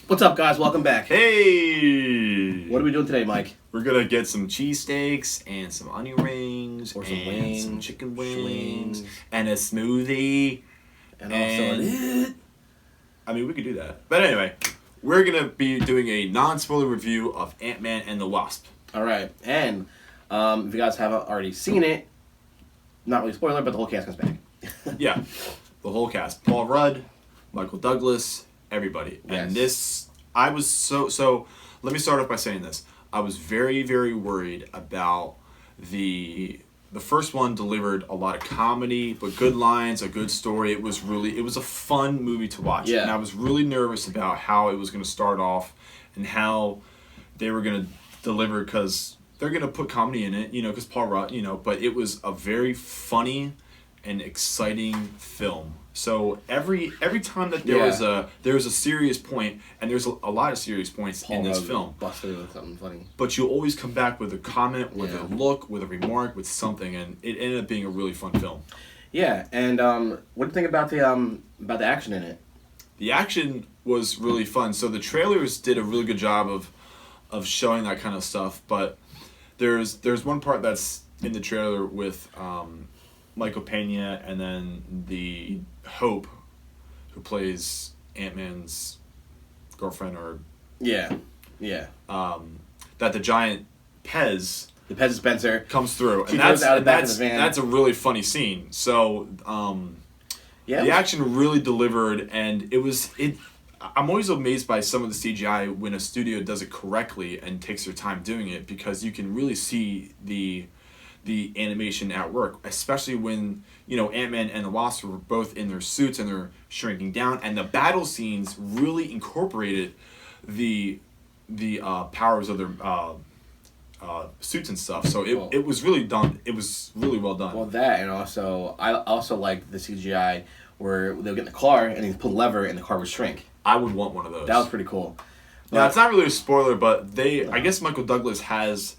What's up, guys? Welcome back. Hey! What are we doing today, Mike? We're gonna get some cheesesteaks and some onion rings Or some and wings, some chicken wings wings. and a smoothie. And also, I mean, we could do that. But anyway, we're gonna be doing a non-spoiler review of Ant-Man and the Wasp. all right. And if you guys haven't already seen it, not really spoiler, but the whole cast comes back. Yeah, the whole cast: Paul Rudd, Michael Douglas, everybody. Yes. And this, I was so. Let me start off by saying this. I was very, very worried about the first one. Delivered a lot of comedy, but good lines, a good story. It was a fun movie to watch. Yeah. And I was really nervous about how it was going to start off and how they were going to deliver, because they're going to put comedy in it, because Paul Rudd, but it was a very funny and exciting film. So every time that there was a serious point, and there's a lot of serious points in this film, Busted with something funny. but you always come back with a comment, with a look, with a remark, with something, and it ended up being a really fun film. Yeah, and what do you think about the action in it? The action was really fun. So the trailers did a really good job of showing that kind of stuff, but there's one part that's in the trailer with Michael Pena and then the Hope, who plays Ant-Man's girlfriend, or Yeah. that the giant Pez The Pez dispenser comes through, She and goes out of the back of the van. that's a really funny scene. So the action really delivered, and I'm always amazed by some of the CGI when a studio does it correctly and takes their time doing it, because you can really see the animation at work, especially when Ant-Man and the Wasp were both in their suits and they're shrinking down, and the battle scenes really incorporated the powers of their suits and stuff. So it was really done. It was really well done. Well, that, and also I also liked the CGI where they would get in the car and they'd pull a lever and the car would shrink. I would want one of those. That was pretty cool. Now, it's not really a spoiler, but I guess Michael Douglas has.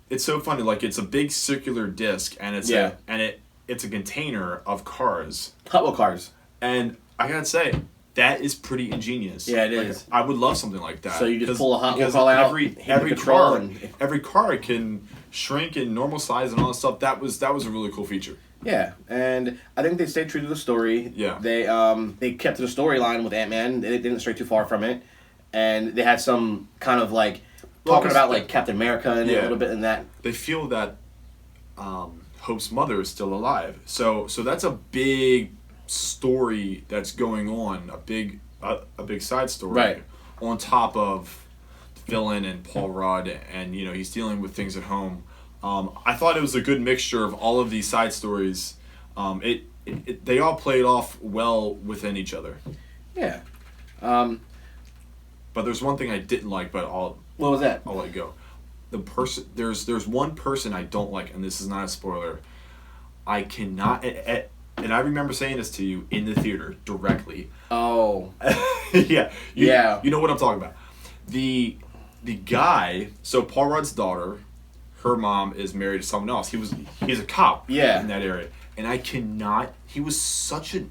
It's so funny. Like, it's a big circular disc, and it's a container of cars. Hot Wheel cars. And I gotta say, that is pretty ingenious. Yeah, it is. I would love something like that. So you just pull a Hot Wheel because car out, every car can shrink in normal size and all that stuff. That was a really cool feature. Yeah, and I think they stayed true to the story. Yeah. They kept to the storyline with Ant-Man. They didn't stray too far from it, and they had some kind of talking about Captain America and a little bit in that. They feel that Hope's mother is still alive, so that's a big story that's going on, a big side story, right, on top of the villain and Paul Rudd, and he's dealing with things at home. I thought it was a good mixture of all of these side stories. They all played off well within each other. Yeah. But there's one thing I didn't like, but what was that? I'll let it go. There's one person I don't like, and this is not a spoiler. I cannot, and I remember saying this to you in the theater directly. Oh. Yeah. Yeah. You know what I'm talking about. The guy, so Paul Rudd's daughter, her mom is married to someone else. He's a cop in that area. And I cannot, he was such an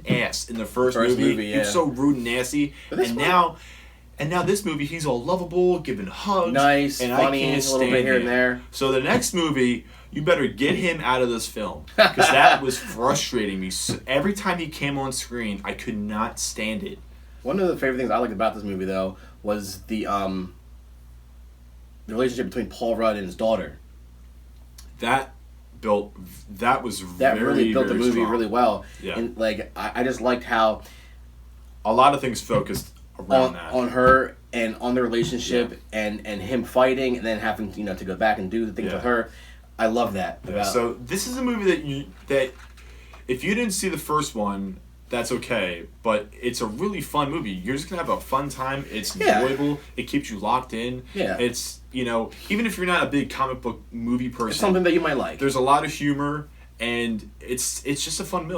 ass in the first movie. He was so rude and nasty. And now this movie, he's all lovable, giving hugs. Nice, and funny, a little bit here and there. So the next movie, you better get him out of this film, because that was frustrating me. So every time he came on screen, I could not stand it. One of the favorite things I liked about this movie, though, was the relationship between Paul Rudd and his daughter. That was really built the movie strong. really well. Yeah. And I just liked how a lot of things focused around that. On her and on the relationship and him fighting and then having to go back and do the things with her. I love that. So this is a movie that if you didn't see the first one, that's okay, but it's a really fun movie. You're just gonna have a fun time. It's enjoyable. It keeps you locked in. Yeah. It's even if you're not a big comic book movie person, it's something that you might like. There's a lot of humor, and it's just a fun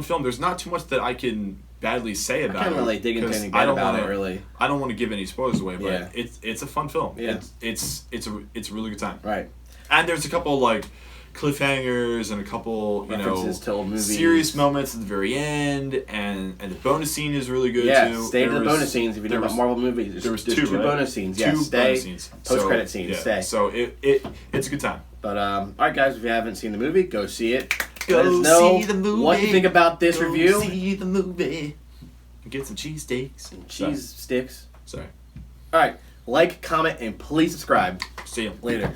film. There's not too much that I can badly say about it. I can't really dig into anything bad about it, really. I don't want to give any spoilers away, but it's a fun film. Yeah. It's a really good time. Right. And there's a couple cliffhangers and a couple, references to old movies, serious moments at the very end, and the bonus scene is really good too. Stay to the bonus scenes if you know about Marvel movies. There was two right? bonus scenes. Two bonus scenes. Post credit scenes. Yeah. Stay. So it's a good time. But all right, guys, if you haven't seen the movie, go see it. Go Let us know see the movie. what you think about this review. See the movie. Get some cheesesteaks. Cheese sticks. Sorry. All right, like, comment, and please subscribe. See you later.